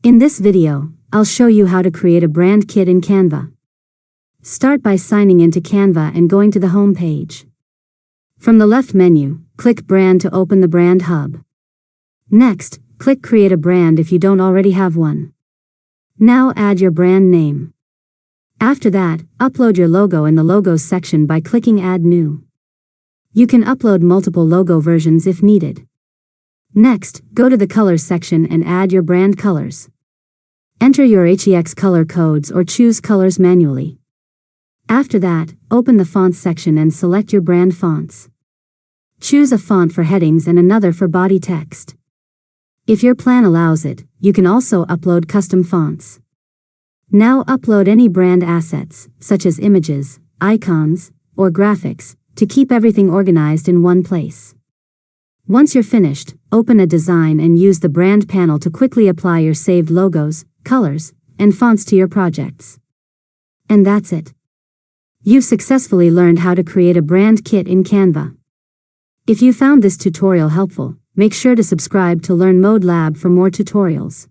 In this video, I'll show you how to create a brand kit in Canva. Start by signing into Canva and going to the home page. From the left menu, click Brand to open the Brand Hub. Next, click Create a Brand if you don't already have one. Now add your brand name. After that, upload your logo in the Logos section by clicking Add New. You can upload multiple logo versions if needed. Next, go to the Colors section and add your brand colors. Enter your HEX color codes or choose colors manually. After that, open the Fonts section and select your brand fonts. Choose a font for headings and another for body text. If your plan allows it, you can also upload custom fonts. Now upload any brand assets, such as images, icons, or graphics, to keep everything organized in one place. Once you're finished, open a design and use the brand panel to quickly apply your saved logos, colors, and fonts to your projects. And that's it. You've successfully learned how to create a brand kit in Canva. If you found this tutorial helpful, make sure to subscribe to LearnModelab for more tutorials.